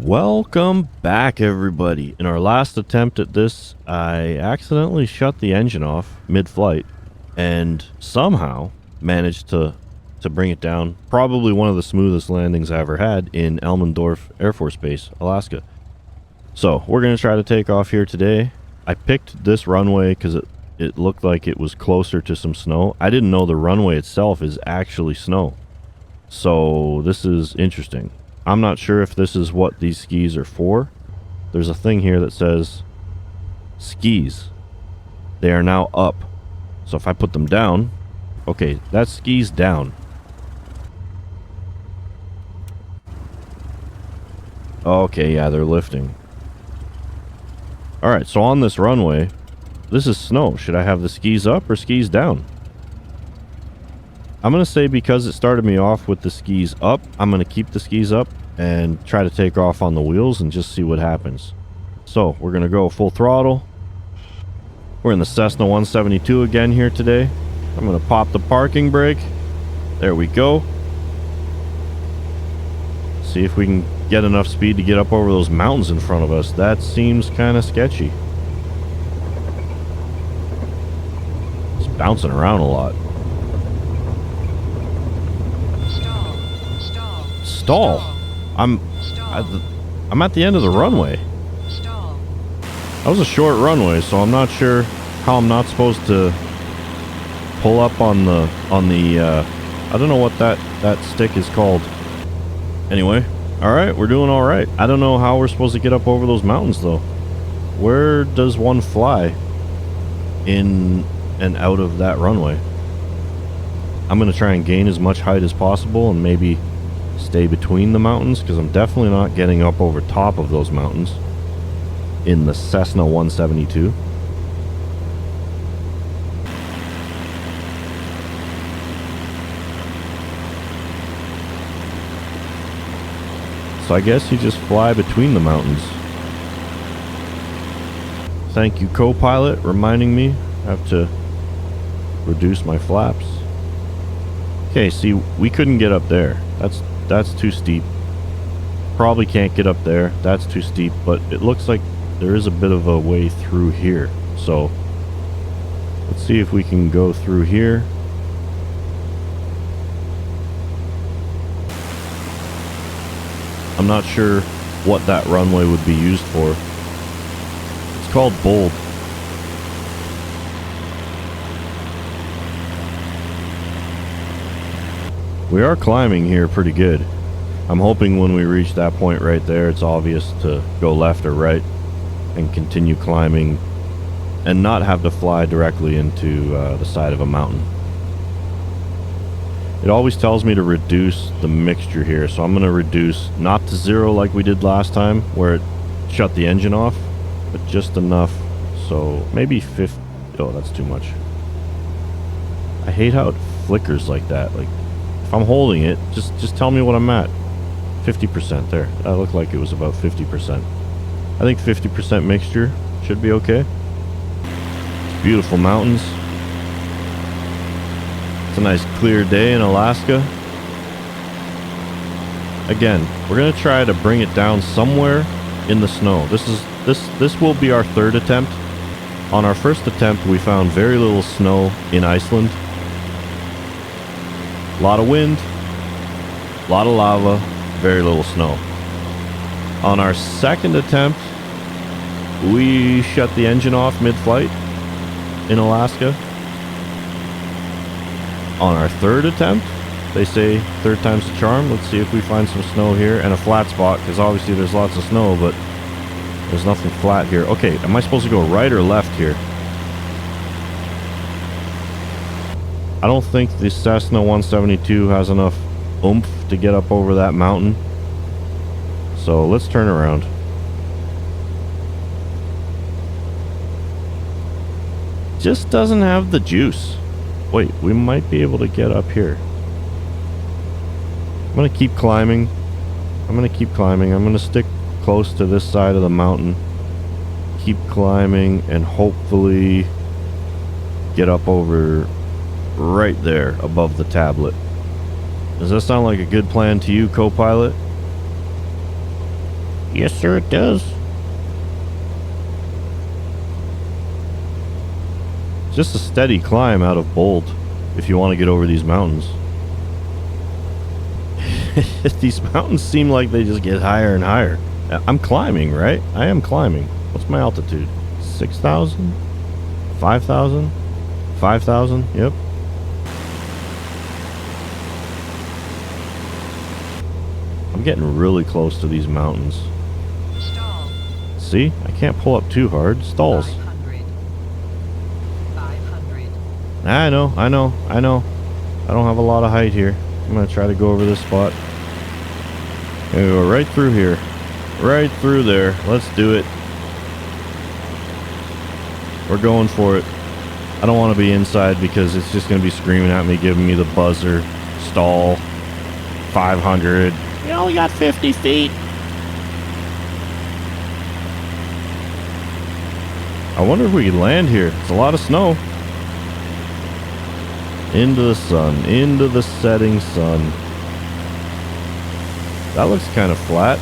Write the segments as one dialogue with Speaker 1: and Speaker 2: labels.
Speaker 1: Welcome back, everybody. In our last attempt at this, I accidentally shut the engine off mid-flight and somehow managed to bring it down. Probably one of the smoothest landings I ever had in Elmendorf Air Force Base, Alaska. So we're going to try to take off here today. I picked this runway because it looked like it was closer to some snow. I didn't know the runway itself is actually snow. So this is interesting. I'm not sure if this is what these skis are for. There's a thing here that says skis. They are now up. So if I put them down, okay, that's skis down. Okay, yeah, they're lifting. Alright, so on this runway, this is snow. Should I have the skis up or skis down? I'm going to say because it started me off with the skis up, I'm going to keep the skis up and try to take off on the wheels and just see what happens. So we're going to go full throttle. We're in the Cessna 172 again here today. I'm going to pop the parking brake. There we go. See if we can get enough speed to get up over those mountains in front of us. That seems kind of sketchy. It's bouncing around a lot. Stall. I'm at the end of the runway. That was a short runway, so I'm not sure how I'm not supposed to pull up on the I don't know what that stick is called. Anyway, all right, we're doing all right. I don't know how we're supposed to get up over those mountains though. Where does one fly in and out of that runway? I'm going to try and gain as much height as possible and maybe stay between the mountains, because I'm definitely not getting up over top of those mountains in the Cessna 172. So I guess you just fly between the mountains. Thank you, co-pilot, reminding me I have to reduce my flaps. Okay, see, we couldn't get up there. That's too steep. Probably can't get up there. That's too steep, but it looks like there is a bit of a way through here. So let's see if we can go through here. I'm not sure what that runway would be used for. It's called bold. We are climbing here pretty good. I'm hoping when we reach that point right there, it's obvious to go left or right and continue climbing and not have to fly directly into the side of a mountain. It always tells me to reduce the mixture here, so I'm going to reduce not to 0 like we did last time where it shut the engine off, but just enough. So maybe 50. Oh, that's too much. I hate how it flickers like that. Like, if I'm holding it, just tell me what I'm at. 50% there. That looked like it was about 50%. I think 50% mixture should be okay. It's beautiful mountains. It's a nice clear day in Alaska. Again, we're gonna try to bring it down somewhere in the snow. This will be our third attempt. On our first attempt, we found very little snow in Iceland. A lot of wind, a lot of lava, very little snow. On our second attempt, we shut the engine off mid-flight in Alaska. On our third attempt, they say third time's the charm. Let's see if we find some snow here and a flat spot, because obviously there's lots of snow, but there's nothing flat here. Okay, am I supposed to go right or left here? I don't think the Cessna 172 has enough oomph to get up over that mountain. So let's turn around. Just doesn't have the juice. Wait, we might be able to get up here. I'm going to keep climbing. I'm going to stick close to this side of the mountain. Keep climbing and hopefully get up over right there above the tablet. Does that sound like a good plan to you, co-pilot? Yes, sir, it does. Just a steady climb out of Bold if you want to get over these mountains. These mountains seem like they just get higher and higher. I'm climbing, right? I am climbing. What's my altitude? 6,000? 5,000? 5,000? Yep. I'm getting really close to these mountains.
Speaker 2: Stall.
Speaker 1: See? I can't pull up too hard. Stalls.
Speaker 2: 500. 500.
Speaker 1: I know. I don't have a lot of height here. I'm going to try to go over this spot. I'm going to go right through here. Right through there. Let's do it. We're going for it. I don't want to be inside because it's just going to be screaming at me, giving me the buzzer. Stall. 500. You only got 50 feet. I wonder if we could land here. It's a lot of snow. Into the sun. Into the setting sun. That looks kind of flat.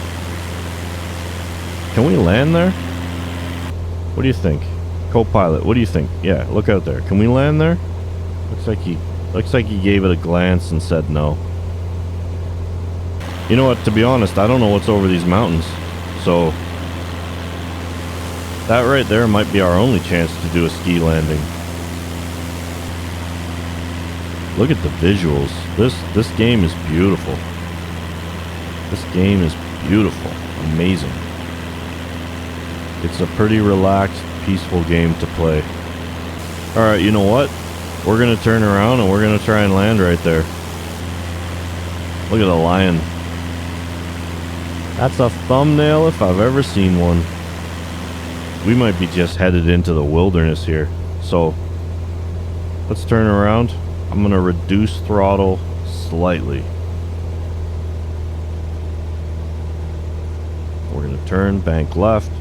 Speaker 1: Can we land there? What do you think? Co-pilot, what do you think? Yeah, look out there. Can we land there? Looks like he gave it a glance and said no. You know what, to be honest, I don't know what's over these mountains. So that right there might be our only chance to do a ski landing. Look at the visuals. This game is beautiful. This game is beautiful. Amazing. It's a pretty relaxed, peaceful game to play. Alright, you know what? We're going to turn around and we're going to try and land right there. Look at the lion. That's a thumbnail if I've ever seen one. We might be just headed into the wilderness here. So, let's turn around. I'm going to reduce throttle slightly. We're going to turn, bank left.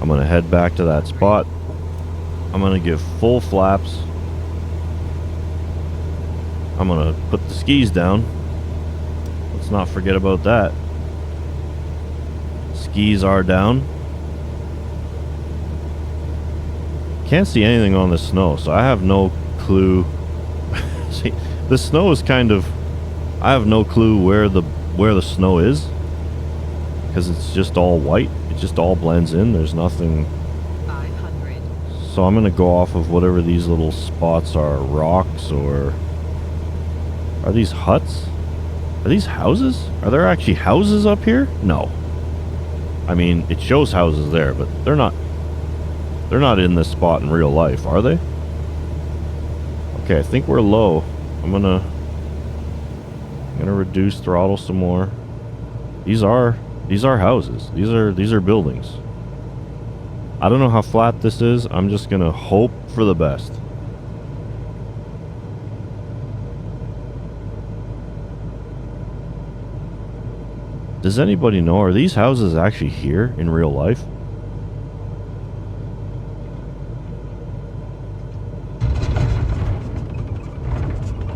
Speaker 1: I'm going to head back to that spot. I'm going to give full flaps. I'm going to put the skis down. Let's not forget about that. Skis are down. Can't see anything on the snow, so I have no clue. See, the snow is kind of... I have no clue where the snow is. Because it's just all white. It just all blends in. There's nothing.
Speaker 2: 500.
Speaker 1: So I'm going to go off of whatever these little spots are. Rocks or... Are these huts? Are these houses? Are there actually houses up here? No. I mean, it shows houses there, but they're not in this spot in real life, are they? Okay, I think we're low. I'm gonna reduce throttle some more. These are houses. These are buildings. I don't know how flat this is. I'm just gonna hope for the best. Does anybody know, are these houses actually here in real life?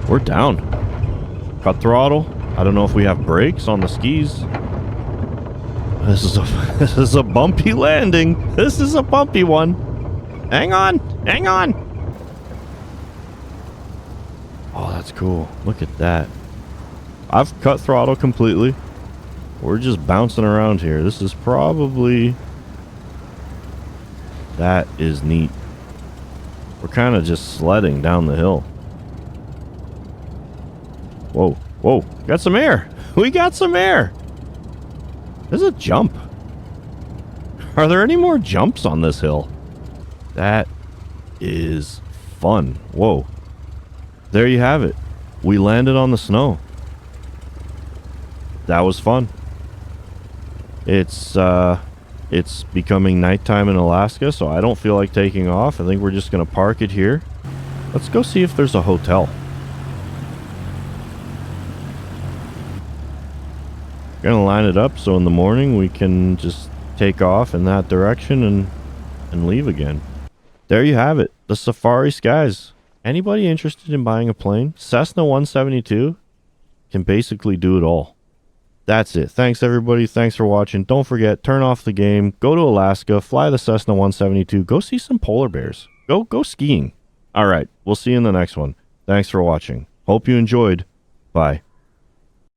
Speaker 1: We're down. Cut throttle. I don't know if we have brakes on the skis. This is a bumpy landing. This is a bumpy one. Hang on. Hang on. Oh, that's cool. Look at that. I've cut throttle completely. We're just bouncing around here. This is probably... That is neat. We're kind of just sledding down the hill. Whoa, whoa. Got some air. We got some air. There's a jump. Are there any more jumps on this hill? That is fun. Whoa. There you have it. We landed on the snow. That was fun. It's becoming nighttime in Alaska, so I don't feel like taking off. I think we're just going to park it here. Let's go see if there's a hotel. Gonna line it up so in the morning we can just take off in that direction and leave again. There you have it. The Safari Skies. Anybody interested in buying a plane? Cessna 172 can basically do it all. That's it. Thanks, everybody. Thanks for watching. Don't forget, turn off the game. Go to Alaska. Fly the Cessna 172. Go see some polar bears. Go skiing. All right. We'll see you in the next one. Thanks for watching. Hope you enjoyed. Bye.